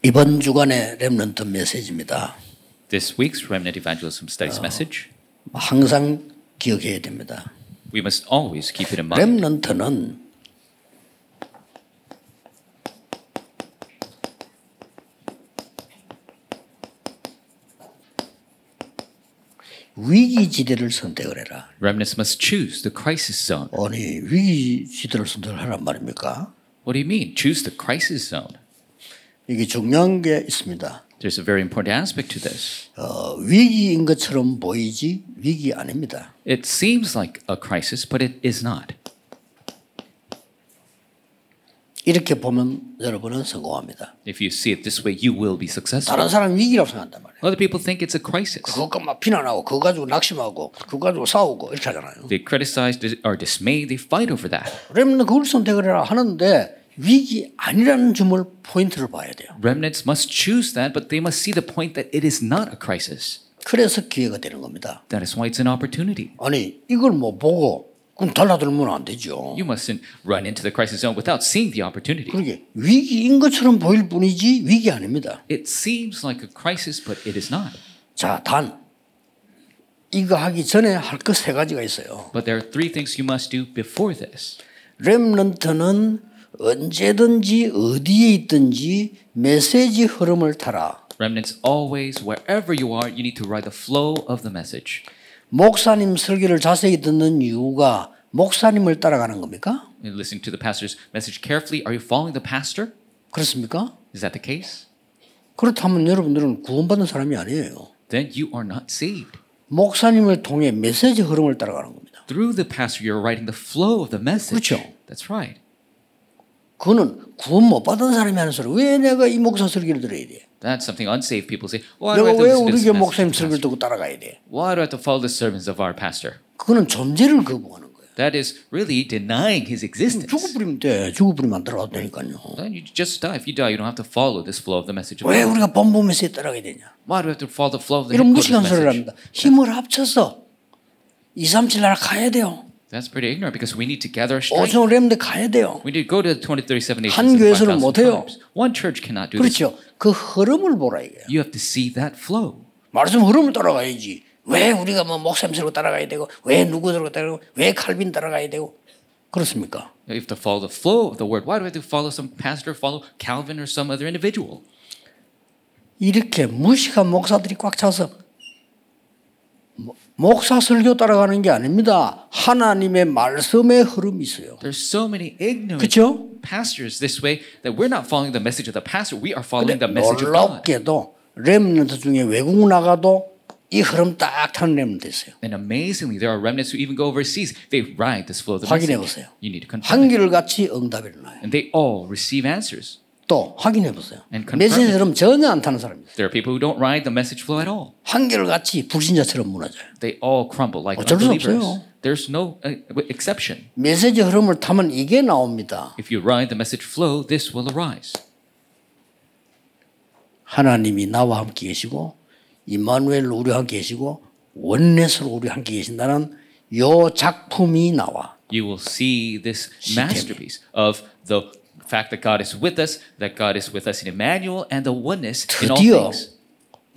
이번 주간의 렘넌트 메시지입니다. This week's Remnant Evangelism Studies message. 항상 기억해야 됩니다. We must always keep it in mind. 렘넌트는 위기 지대를 선택을 해라. Remnants must choose the crisis zone. 아니 위기 지대를 선택하란 말입니까? What do you mean? Choose the crisis zone. 이게 중요한 게 있습니다. There's a very important aspect to this. 위기인 것처럼 보이지 위기 아닙니다. It seems like a crisis, but it is not. 이렇게 보면 여러분은 성공합니다. If you see it this way, you will be successful. 다른 사람 위기라고 생각한단 말이에요. Other people think it's a crisis. 그것과 막 비난하고 그거 가지고 낙심하고 그거 가지고 싸우고 이렇게 하잖아요. They criticize or dismay. They fight over that. 렘넌트 그걸 선택을 해라 하는데 위기 아니라는 점을 포인트를 봐야 돼요. Remnants must choose that, but they must see the point that it is not a crisis. 그래서 기회가 되는 겁니다. That is why it's an opportunity. 아니 이걸 뭐 보고 그럼 달라들면 안 되죠. You mustn't run into the crisis zone without seeing the opportunity. 그러게 위기인 것처럼 보일 뿐이지 위기 아닙니다. It seems like a crisis, but it is not. 자, 단 이거 하기 전에 할 것 세 가지가 있어요. But there are three things you must do before this. 렘넌트는 언제든지 어디에 있든지 메시지 흐름을 타라. Remnants always, wherever you are, you need to ride the flow of the message. 목사님 설교를 자세히 듣는 이유가 목사님을 따라가는 겁니까? And listening to the pastor's message carefully, are you following the pastor? 그렇습니까? Is that the case? 그렇다면 여러분들은 구원받은 사람이 아니에요. Then you are not saved. 목사님을 통해 메시지 흐름을 따라가는 겁니다. Through the pastor, you're riding the flow of the message. 그렇죠. That's right. 그거는 구원 못 받은 사람이 하는 소리. 왜 내가 이 목사 설교를 들어야 돼? That's something unsaved people say. Why do 내가 I have to 왜 listen to 우리 this 교회 목사님 message? 설교를 듣고 따라가야 돼? Why do I have to follow the sermons of our pastor? 그거는 존재를 거부하는 거예요. That is really denying his existence. 죽어버리면 돼. 죽어버리면 안 따라가도 되니까요. Then you just die. If you die, you don't have to follow this flow of the message. 왜 우리가 본부 메시지에 따라가야 되냐? Why do we have to follow the flow of the 이런 headquarters 무식한 소리를 message? 합니다. 힘을 합쳐서 2, 3, 7 나라 가야 돼요. That's pretty ignorant because we need to gather our strength. 오천 렘드 가야 돼요. We need to go to the 2037 nations 한 and 교회에서는 5,000 못해요. tribes. One church cannot do this. 그렇죠. 그 흐름을 보라 이거예요. You have to see that flow. 말씀 흐름을 따라가야지. 왜 우리가 뭐 목사님 설교 따라가야 되고 왜 누구 설교 따라가고 왜 칼빈 따라가야 되고 그렇습니까? You have to follow the flow of the word. Why do we have to follow some pastor, follow Calvin or some other individual? 이렇게 무식한 목사들이 꽉 차서 목사 설교 따라가는 게 아닙니다. 하나님의 말씀의 흐름이 있어요. There's so many ignorant 그렇죠? pastors this way that we're not following the message of the pastor. We are following 근데 the message of God. 놀랍게도 렘넌트 중에 외국 나가도 이 흐름 딱 타는 렘넌트 있어요. And amazingly, there are remnants who even go overseas. They ride this flow of the 확인해 message. 보세요. You need to confirm it. 한결같이 응답이 일어나요. And they all receive answers. 또 확인해 보세요. And confirm 메시지 it. 흐름 전혀 안 타는 사람이 있어요. There are people who don't ride the message flow at all. 한결같이 불신자처럼 무너져요. They all crumble like 어쩔 수 unbelievers. 없어요. There's no exception. 메시지 흐름을 타면 이게 나옵니다. If you ride the message flow, this will arise. 하나님이 나와 함께 계시고 임마누엘로 우리와 함께 계시고 원내스로 우리와 함께 계신다는 요 작품이 나와. You will see this 시스템이. masterpiece of the fact that God is with us, that God is with us in Emmanuel, and the oneness in all 드디어 things.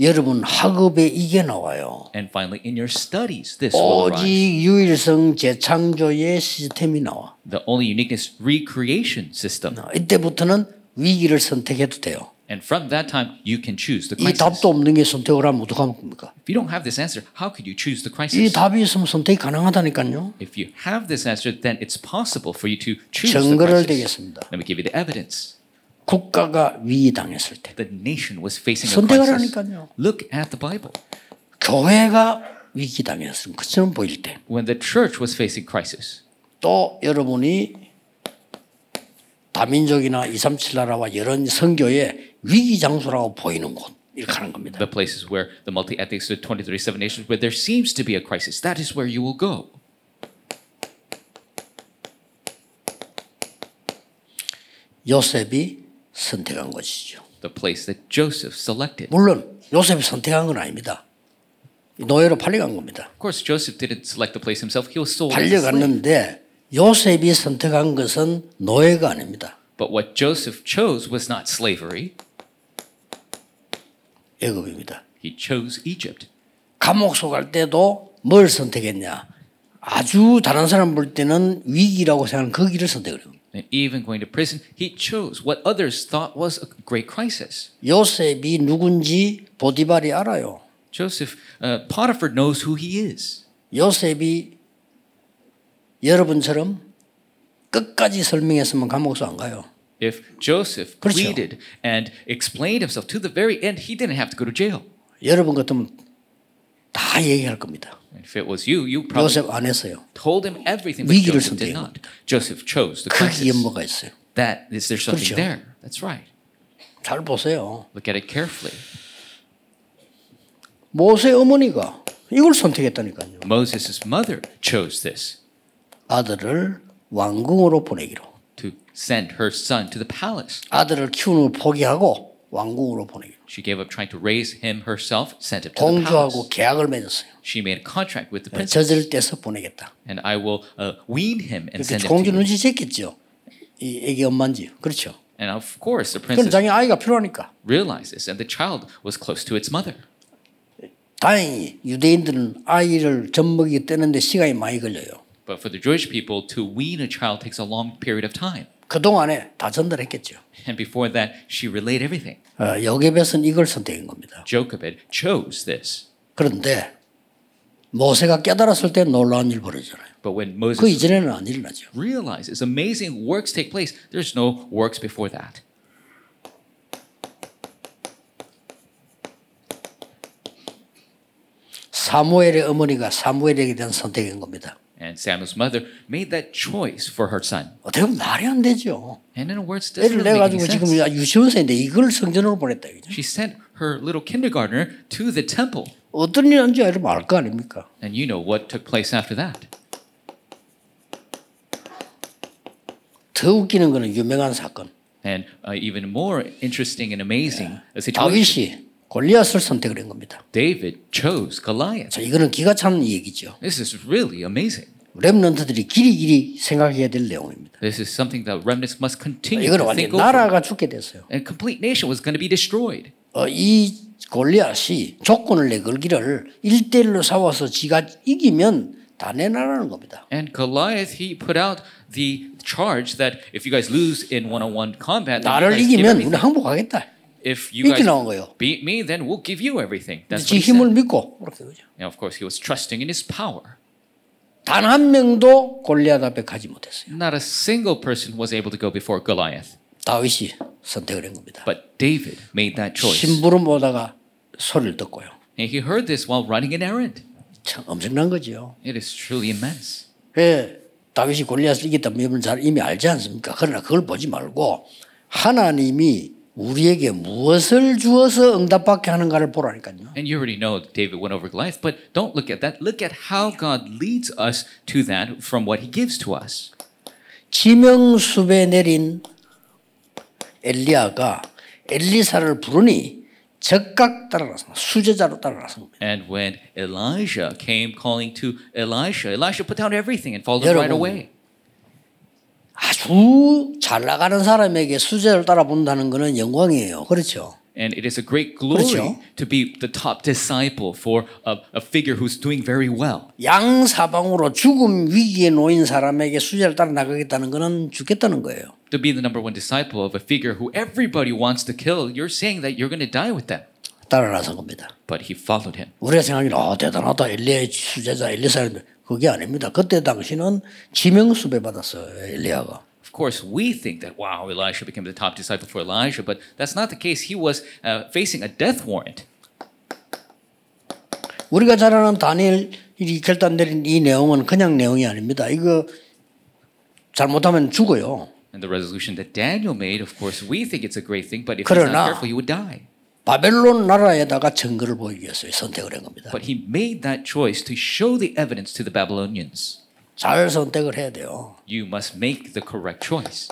여러분 학업에 이게 나와요. And finally, in your studies, this will 오직 arise. 유일성 재창조의 시스템이 나와. The only uniqueness recreation system. 이때부터는 위기를 선택해도 돼요. And from that time, you can choose the 이 crisis. 답도 없는 게 선택을 하면 어떡하면 겁니까? If you don't have this answer, how could you choose the 이 crisis? 답이 있으면 선택이 가능하다니까요. If you have this answer, then it's possible for you to choose the 증거를 crisis. 드리겠습니다. Let me give you the evidence. 국가가 위기당했을 때 The nation was facing a 선택을 crisis. 하니까요. Look at the Bible. 교회가 위기당했을 것처럼 보일 때 When the church was facing crisis, 또 여러분이 다민족이나 237 나라와 여러 선교의 위기 장소라고 보이는 곳 이렇게 하는 겁니다. the places where the multi-ethnics, the 2037 nations, where there seems to be a crisis, that is where you will go. 요셉이 선택한 것이죠. The place that Joseph selected. 물론 요셉이 선택한 건 아닙니다. 노예로 팔려간 겁니다. Of course, Joseph didn't select the place himself. He was sold as a slave. 팔려갔는데 요셉이 선택한 것은 노예가 아닙니다. But what Joseph chose was not slavery. 애굽입니다. He chose Egypt. 감옥 속 갈 때도 뭘 선택했냐? 아주 다른 사람 볼 때는 위기라고 생각하는 그 길을 선택을 해요. And even going to prison, he chose what others thought was a great crisis. 요셉이 누군지 보디발이 알아요. Joseph, Potiphar knows who he is. 요셉이 여러분처럼 끝까지 설명했으면 감옥소 안 가요. If Joseph 그렇죠. pleaded and explained himself to the very end, he didn't have to go to jail. 여러분 같으면 다 얘기할 겁니다. And if it was you, you probably 요셉 안 했어요. told him everything, but 위기를 Joseph did 선택한 not. Joseph chose the 거기에 crisis. 뭐가 있어요? That is, there's something 그렇죠. there. That's right. 잘 보세요. Look at it carefully. 모세 어머니가 이걸 선택했다니까요. Moses' mother chose this, 아들을 왕궁으로 보내기로. to send her son to the palace. 아들을 키우는 걸 포기하고 왕궁으로 보내기로. She gave up trying to raise him herself, sent him to the palace. 공주하고 계약을 맺었어요. She made a contract with the prince, 젖을 떼서 보내겠다. and I will wean him and send him 공주 to you. 눈치챘겠죠. 이 애기 엄마인지. 그렇죠. And of course, the 그건 princess 자기 아이가 필요하니까. realized this, and the child was close to its mother. 다행히 유대인들은 아이를 젖먹이 떼는데 시간이 많이 걸려요. But for the Jewish people, to wean a child takes a long period of time. 그동안에 다 전달했겠죠. And before that, she relayed everything. 요셉은 이걸 선택한 겁니다. Jochebed chose this. 그런데 모세가 깨달았을 때 놀라운 일 벌어지잖아요. But when 그 Moses 이전에는 안 일어나죠. realizes amazing works take place, there's no works before that. 사무엘의 어머니가 사무엘에게 대한 선택인 겁니다. And Samuel's mother made that choice for her son. 어떻게 보면 말이 안 되죠. And in a word, doesn't 애를 really make any 내가지고 지금 sense. 유치원생인데 이걸 성전으로 보냈다. 그죠? She sent her little kindergartner to the temple. 어떤 일 한지 여러분 알 거 아닙니까? And you know what took place after that. 더 웃기는 거는 유명한 사건. And even more interesting and amazing a situation. 다윗이 골리앗을 선택을 한 겁니다. David chose Goliath. 자, 이거는 기가 차는 얘기죠. This is really amazing. 렘넌트들이 길이길이 생각해야 될 내용입니다. This is something that remnants must continue 이거는 to 완전 think over. 나라가 죽게 됐어요. And a complete nation was going to be destroyed. 이 골리앗이 조건을 내걸기를 1대1로 싸워서 지가 이기면 다 내놔라는 겁니다. And Goliath, he put out the charge that if you guys lose in one-on-one combat, then you 나를 guys give 이기면 everything. 우리 항복하겠다. If you 이렇게 guys 나온 거예요. beat me, then we'll give you everything. That's 지 what he 힘을 said. 믿고 그렇게 그죠. And of course, he was trusting in his power. 단 한 명도 골리앗 앞에 가지 못했어요. Not a single person was able to go before Goliath. 다윗이 선택을 한 겁니다. But David made that choice. 심부름 오다가 소리를 듣고요. And he heard this while running an errand. 참 엄청난 거죠. It is truly immense. 왜 다윗이 골리앗을 이겼다면 여러분 잘 이미 알지 않습니까? 그러나 그걸 보지 말고 하나님이 우리에게 무엇을 주어서 응답받게 하는가를 보라니까요. And you already know that David went over Goliath, but don't look at that. Look at how God leads us to that from what he gives to us. 지명숲에 내린 엘리야가 엘리사를 부르니 즉각 따라가서 수제자로 따라가서 And when Elijah came calling to Elisha, Elisha put down everything and followed him right away. 아주 잘 나가는 사람에게 수제를 따라 본다는 것은 영광이에요. 그렇죠? And it is a great glory 그렇죠? to be the top disciple for a figure who's doing very well. 양사방으로 죽음 위기에 놓인 사람에게 수제를 따라 나가겠다는 것은 죽겠다는 거예요. To be the number one disciple of a figure who everybody wants to kill, you're saying that you're going to die with them. 따라나선 겁니다. But he followed him. 우리가 생각하기는 대단하다. 엘리야의 수제자 엘리사인데 그게 아닙니다. 그때 당시는 지명수배 받았어요. 엘리야가. Of course, we think that, wow, Elisha became the top disciple for Elijah, but that's not the case. He was facing a death warrant. 우리가 잘 아는 다니엘이 결단 내린 이 내용은 그냥 내용이 아닙니다. 이거 잘못하면 죽어요. And the resolution that Daniel made, of course, we think it's a great thing, but if he's not careful, he would die. 바벨론 나라에다가 증거를 보이기 위해서 선택을 한 겁니다. But he made that choice to show the evidence to the Babylonians. 잘 선택을 해야 돼요. You must make the correct choice.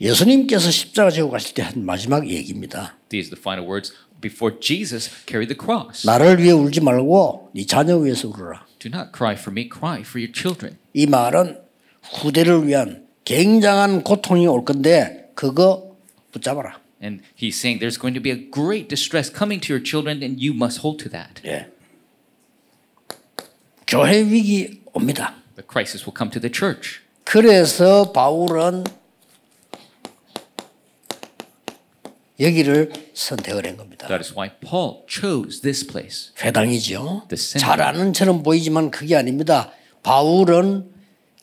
예수님께서 십자가 지고 가실 때 한 마지막 얘기입니다. These are the final words before Jesus carried the cross. 나를 위해 울지 말고 네 자녀 위해서 울어라. Do not cry for me, cry for your children. 이 말은 후대를 위한 굉장한 고통이 올 건데 그거 붙잡아라. And he's saying there's going to be a great distress coming to your children and you must hold to that. 예. 교회 위기 옵니다. The crisis will come to the church. 그래서 바울은 여기를 선택을 한 겁니다. That is why Paul chose this place. 회당이죠. The synagogue. 잘 아는 처럼 보이지만 그게 아닙니다. 바울은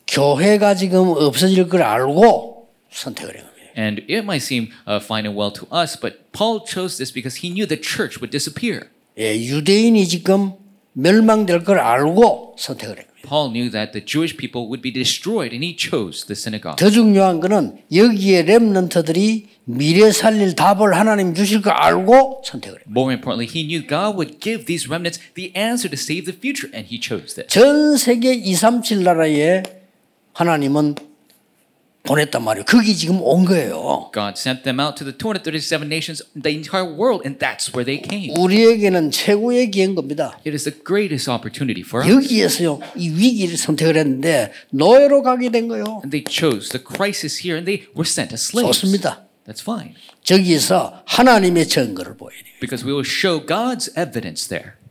교회가 지금 없어질 걸 알고 선택을 한 겁니다. And it might seem fine and well to us, but Paul chose this because he knew the church would disappear. 예, 유대인이 지금 멸망될 걸 알고 선택을 한 겁니다. Paul knew that the Jewish people would be destroyed, and he chose the synagogue. 더 중요한 것은 여기에 렘넌트들이 미래 살릴 답을 하나님 주실 걸 알고 선택을 해요. More importantly, he knew God would give these remnants the answer to save the future, and he chose this. 전 세계 237 나라에 하나님은 보냈단 말이에요. 거기 지금 온 거예요. God sent them out to the 237 nations, the entire world, and that's where they came. 우리에게는 최고의 기회인 겁니다. It is the greatest opportunity for us. 여기에서요, 이 위기를 선택을 했는데 노예로 가게 된 거예요. And they chose the crisis here, and they were sent as slaves. 좋습니다. That's fine. 저기서 하나님의 증거를 보여야 돼요. Because we will show God's evidence there.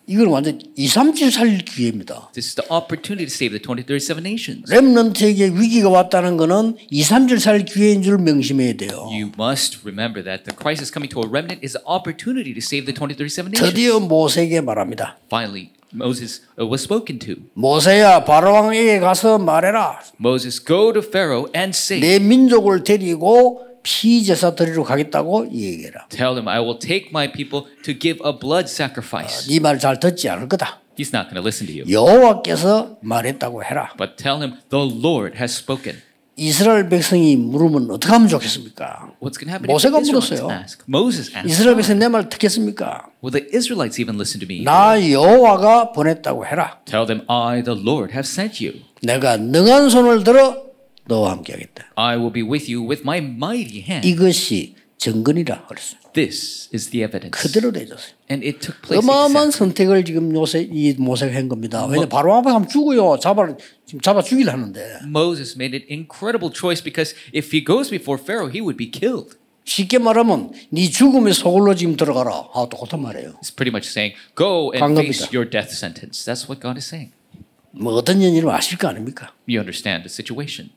이건 완전 237 살릴 기회입니다. This is the opportunity to save the 2037 nations. 렘넌트에게 위기가 왔다는 것은 237 살릴 기회인 줄 명심해야 돼요. You must remember that the crisis coming to a remnant is an opportunity to save the 2037 nations. 드디어 모세에게 말합니다. Finally, Moses was spoken to. 모세야, 바로왕에게 가서 말해라. Moses, go to Pharaoh and say, 내 민족을 데리고 피제사 드리러 가겠다고 얘기해라. tell him I will take my people to give a blood sacrifice. 네 말 잘 듣지 않을 거다. He's not going to listen to you. 여호와께서 말했다고 해라. But tell him the Lord has spoken. 이스라엘 백성이 물으면 어떻게 하면 좋겠습니까? What's going to happen 모세가 if the Israelites 물었어요. ask? Moses asked. 이스라엘 백성이 내 말 듣겠습니까? Will the Israelites even listen to me? 나 여호와가 보냈다고 해라. Tell them I, the Lord, have sent you. 내가 능한 손을 들어 너와 함께 하겠다. I will be with you with my mighty hand. 이것이 정근이라 그랬어요. This is the evidence. 그대로 되졌어요. And it took place 어마어마한 exactly. 선택을 지금 이 모세가 한 겁니다. 왜냐 바로 앞에 가면 죽어요. 지금 잡아 죽이려 하는데. Moses made an incredible choice because if he goes before Pharaoh, he would be killed. 쉽게 말하면 네 죽음의 소굴로 지금 들어가라. 똑같은 말이에요. It's pretty much saying, go and 강갑니다. face your death sentence. That's what God is saying. 뭐 어떤 연인을 아실 거 아닙니까? You understand the situation.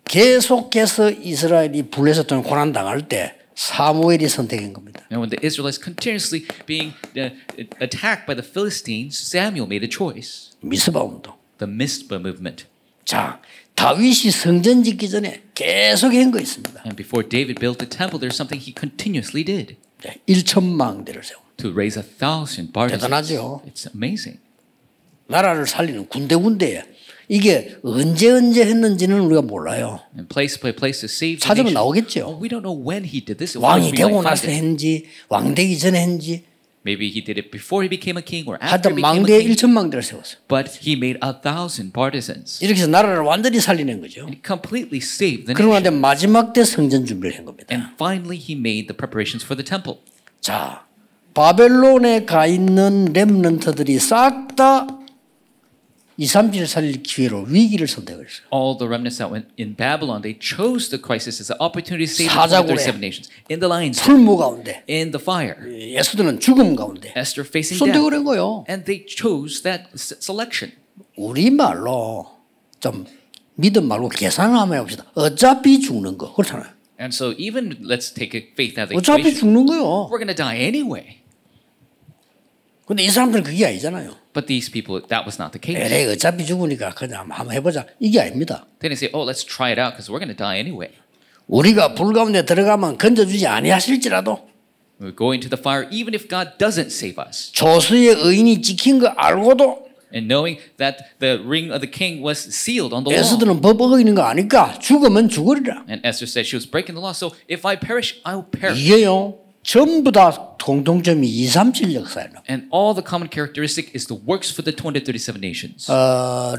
계속해서 이스라엘이 불에서 또 고난 당할 때 사무엘이 선택한 겁니다. And when the Israelites continuously being attacked by the Philistines, Samuel made a choice. 미스바 운동. The Mizpah movement. 자, 다윗이 성전 짓기 전에 계속 한 거 있습니다. And before David built the temple, there's something he continuously did. 1천망대를 세워. To raise 1,000 partisans. 대단하죠. It's amazing. 나라를 살리는 군데군데에 이게 언제 했는지는 우리가 몰라요. And place by place to save the 찾으면 nation. 나오겠죠. We don't know when he did this. 왕이 되고 나서 했는지 왕 되기 전에 했는지 Maybe he did it before he became a king or after 하여튼 he became a 망대에 king. 1천망대를 세웠어요. But he made 1,000 partisans. 이렇게 해서 나라를 완전히 살리는 거죠. And he completely saved the 그러고 nation. 나서 마지막 때 성전 준비를 한 겁니다. And finally he made the preparations for the temple. 자, 바벨론에 가 있는 렘넌트들이 싹 다 237을 살릴 기회로 위기를 선택을 했어요. All the remnants that went in Babylon, they chose the crisis as an opportunity to save 사자굴에, the 37 nations. In the lion's den, 풀무 가운데, in the fire, 에스더는 죽음 가운데 Esther facing death. 선택을 한 거예요. And they chose that selection. 우리말로 좀 믿음 말고 계산을 한번 해봅시다. 어차피 죽는 거 그렇잖아요. And so even let's take a faith out of the 어차피 equation. 죽는 거요. We're going to die anyway. 근데 이 사람들은 그게 아니잖아요. But these people, that was not the case. 에이, 어차피 죽으니까 그냥 한번 해보자. 이게 아닙니다. They didn't say, oh, let's try it out because we're going to die anyway. 우리가 불 가운데 들어가면 건져주지 아니하실지라도 We're going to the fire even if God doesn't save us. 조수의 의인이 찍힌 거 알고도 And knowing that the ring of the king was sealed on the wall. 에스더는 법 어기는 거 아니까 죽으면 죽으리라. And Esther said she was breaking the law. So if I perish, I will perish. 이게요. 전부 다 공통점이 237 역사예요. And all the common characteristic is the works for the 237 nations.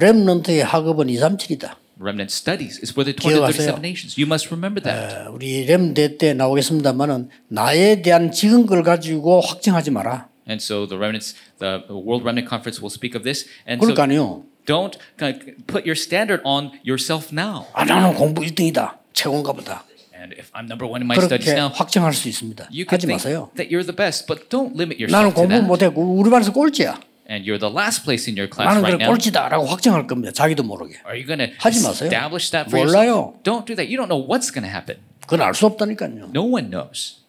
렘넌트의 학업은 237이다. Remnant studies is for the 237 nations. You must remember that. 우리 렘대 때 나오겠습니다만은 나에 대한 지은 걸 가지고 확증하지 마라. And so the remnants, the World Remnant Conference will speak of this. And so 그러니까요. don't put your standard on yourself now. 나는 공부 1등이다. 최고인가 보다. And if I'm number one in my studies 그렇게 now, 확정할 수 있습니다. you can 하지 think 마세요. that you're the best, but don't limit 나는 yourself to 공부 that. 못해. 우리 반에서 꼴찌야. And you're the last place in your class 나는 right 그래 now. 꼴찌다라고 확정할 겁니다. 자기도 모르게. Are you going to 하지 마세요. establish that for 몰라요. yourself? Don't do that. You don't know what's going to happen. 그건 알 수 없다니까요. No one knows.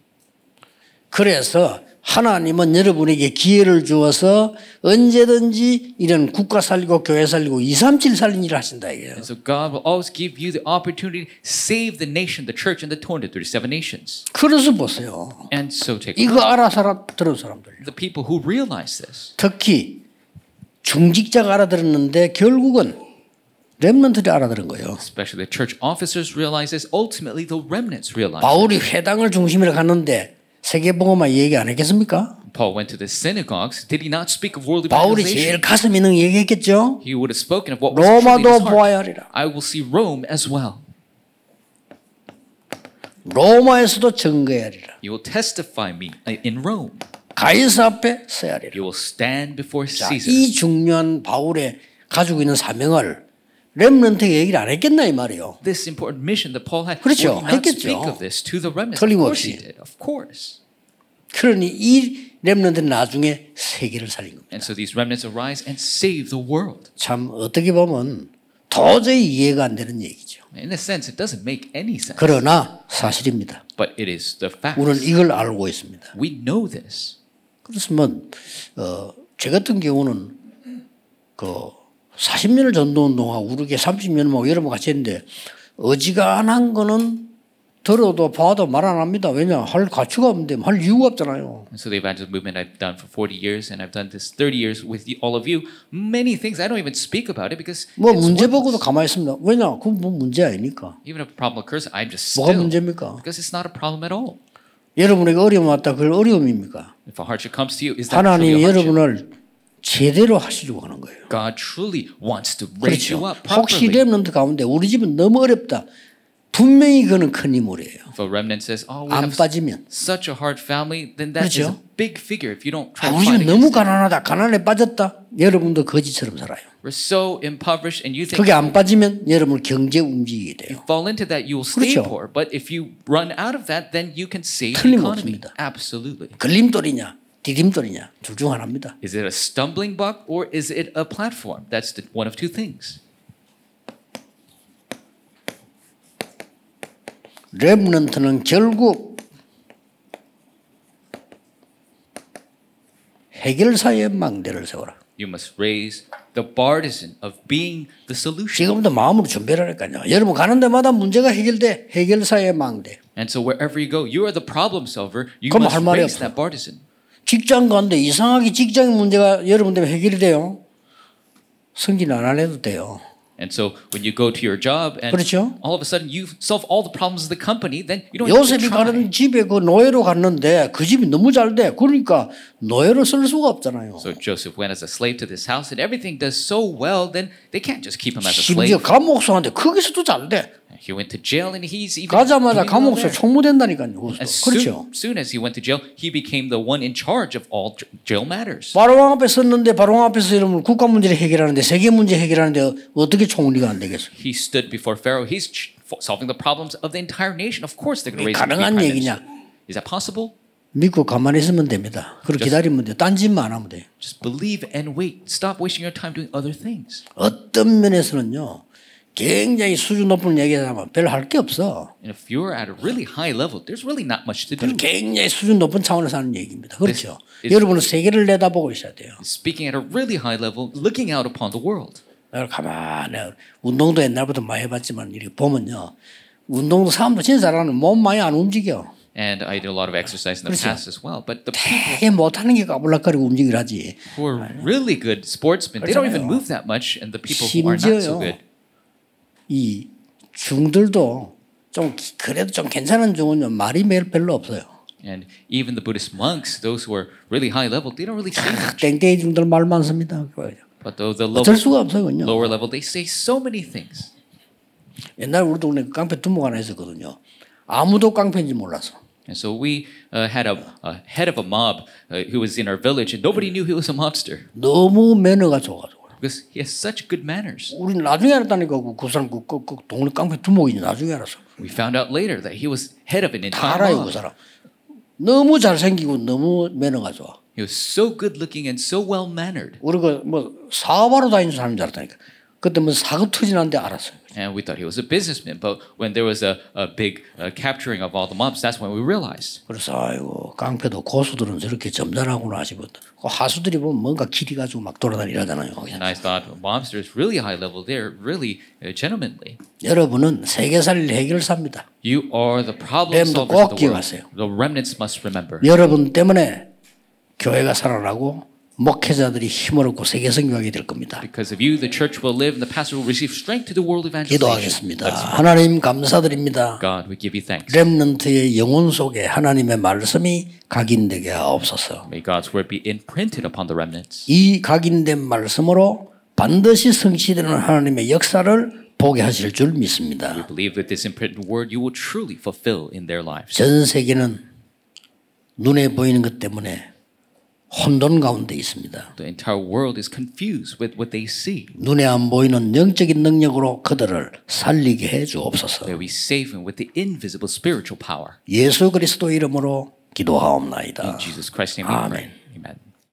그래서 하나님은 여러분에게 기회를 주어서 언제든지 이런 국가 살리고 교회 살리고 237 살린 일을 하신다 이게요. And so God will always give you the opportunity to save the nation, the church, and the 237 nations. 그래서 보세요. And so take 이거 알아 들은 사람들. the people who realize this. 특히 중직자가 알아들었는데 결국은 렘넌트들이 알아들은 거예요. Especially the church officers realize this. Ultimately, the remnants realize 바울이 this. 회당을 중심으로 갔는데 세계복음화 얘기 안 했겠습니까? Paul went to the synagogues. Did he not speak of world 바울이 evangelization? 제일 가슴 있는 얘기했겠죠. He would have spoken of what was truly in his 로마도 heart. 보아야 하리라. I will see Rome as well. 로마에서도 증거해야 하리라. You will testify me in Rome. 가이사 앞에 서야 하리라. You will stand before 자, Caesar. 이 중요한 바울의 가지고 있는 사명을 렘넌트에게 얘기를 안 했겠나 이 말이에요. This important mission that Paul had. 그렇죠. Would he not 했겠죠. speak of this to the remnants? Of course he 틀림없이. did. Of course. 그러니 이 렘넌트는 나중에 세계를 살린 겁니다. And so these remnants arise and save the world. 참 어떻게 보면 도저히 이해가 안 되는 얘기죠. In a sense, it doesn't make any sense. 그러나 사실입니다. But it is the fact. 우리는 이걸 알고 있습니다. We know this. 그렇지만 제 같은 경우는 그 40년을 전도운동하고 우리게 30년 뭐 여러 번 같이 했는데 어지간한 거는 들어도 봐도 말 안 합니다. 왜냐? 할 가치가 없는데 할 이유가 없잖아요. And so the evangelism movement I've done for 40 years and I've done this 30 years with all of you. Many things I don't even speak about it because 뭐 it's 문제 보고도 worthless. 가만히 있습니다. 왜냐? 그건 뭐 문제 아니니까. Even if a problem occurs, I'm just 뭐가 still. 문제입니까? Because it's not a problem at all. 여러분에게 어려움 왔다. 그걸 어려움입니까? If a hardship comes to you, is that 하나님이 truly a hardship? 여러분을 제대로 하시려고 하는 거예요. God truly wants to raise 그렇죠. you up 혹시 properly. 렘넌트 가운데 우리 집은 너무 어렵다. 분명히 그는 큰 인물이에요. If a remnant says, "Oh, we 안 have 빠지면. such a hard family," then that is a 그렇죠. big figure. If you don't 아, try to 우리 fight 집은 너무 against it. 가난하다. 가난에 빠졌다. 여러분도 거지처럼 살아요. We're so impoverished, and you think 그게 안 빠지면 여러분 경제 움직이게 돼요. fall into that, you will stay 그렇죠. poor. But if you run out of that, then you can save the economy. 틀림없습니다. Absolutely. 걸림돌이냐 디딤돌이냐 둘 중 하나입니다. Is it a stumbling block or is it a platform? That's one of two things. 렘넌트는 결국 해결사의 망대를 세워라. You must raise the partisan of being the solution. 지금부터 마음으로 준비를 하니까요. 여러분 가는 데마다 문제가 해결돼. 해결사의 망대. And so wherever you go, you are the problem solver. You 그럼 must 할 말이 raise 없어. that partisan. 직장 가는데 이상하게 직장 문제가 여러분 때문에 해결이 돼요. 승진 안 해도 돼요. And so when you go to your job and 그렇죠? all of a sudden you solve all the problems of the company, then you don't even 요셉이 try. 가는 집에 그 노예로 갔는데 그 집이 너무 잘 돼. 그러니까 노예로 쓸 수가 없잖아요. So Joseph went as a slave to this house and everything does so well, then they can't just keep him as a 심지어 slave. 감옥소한테 거기서도 잘 돼. He went to jail and he's even 가자마자 doing well 감옥소 there. 총무된다니까요. As 그렇죠. soon as he went to jail, he became the one in charge of all jail matters. 바로왕 앞에 섰는데 바로왕 앞에서 이러면 국가 문제를 해결하는데 세계 문제 해결하는데 어떻게 총리가 안 되겠어요? He stood before Pharaoh. He's solving the problems of the entire nation. Of course, they're going to raise him to be 가능한 prime 얘기냐? minister. Is that possible? 믿고 가만히 있으면 됩니다. 그렇게 기다리면 돼요. 딴 짓만 안 하면 돼요. Just believe and wait. Stop wasting your time doing other things. 어떤 면에서는요. 굉장히 수준 높은 얘기하면 별로 할 게 없어. And if you're at a really high level, there's really not much to do. 굉장히 수준 높은 차원에서 하는 얘기입니다. 그렇죠. It's- 여러분은 세계를 내다보고 있어야 돼요. Speaking at a really high level, looking out upon the world. 내가 가만히 운동도 옛날부터 많이 해봤지만 이렇게 보면요. 운동도 사람도 진짜 잘하는 몸 많이 안 움직여. And I did a lot of exercise in the 그렇죠. past as well. But the people 되게 못하는 게 까불락거리고 움직이를 하지. who are really good sportsmen, they don't even 그렇잖아요. move that much. And the people who are not so good, 이 중들도 좀 그래도 좀 괜찮은 중은요 말이 별로 없어요. and even the Buddhist monks, those who are really high level, they don't really say much. 땡땡이 중들 말 많습니다. But the 어쩔 수가 없어요, 그요. lower level, they say so many things. 옛날 우리 동네 깡패 두목 하나 있었거든요. 아무도 깡패인지 몰랐어. And so we had a head of a mob who was in our village, and nobody knew he was a mobster. 너무 매너가 좋아가지고. because he has such good manners. 우리 나중에 알았다니까 그 사람 그 동네 깡패 두목인지 나중에 알았어. We found out later that he was head of an 다 entire 알아요 그 mob. 사람. 너무 잘생기고 너무 매너가 좋아. He was so good looking and so well mannered. 우리가 뭐 사업하러 다니는 사람인 줄 알았다니까. 그때 뭐 사고 터지는데 알았어요. And we thought he was a businessman, but when there was a big capturing of all the mobs, that's when we realized. 그래서 아이고 깡패도 고수들은 저렇게 점잖하구나 싶었다. 그 하수들이 보면 뭔가 길이 가지고 막 돌아다니잖아요. And I thought, mobsters really high level, they're really gentlemanly. 여러분은 세계살릴 해결사입니다. You are the problem 렘도 solvers 꼭 of the world. 기억하세요. The remnants must remember. 여러분 때문에 교회가 살아나고 목회자들이 힘을 얻고 세계 선교하게 될 겁니다. Because of you, the church will live, and the pastor will receive strength to the world evangelization. 기도하겠습니다. 하나님 감사드립니다. God, we give you thanks. 렘넌트의 영혼 속에 하나님의 말씀이 각인되게 하옵소서. May God's word be imprinted upon the remnants. 이 각인된 말씀으로 반드시 성취되는 하나님의 역사를 보게 하실 줄 믿습니다. We believe that this imprinted word you will truly fulfill in their lives. 전 세계는 눈에 보이는 것 때문에 혼돈 가운데 있습니다. The entire world is confused with what they see. 눈에 안 보이는 영적인 능력으로 그들을 살리게 해 주옵소서. May we save them with the invisible spiritual power. 예수 그리스도 이름으로 기도하옵나이다. In Jesus Christ's name we pray. Amen.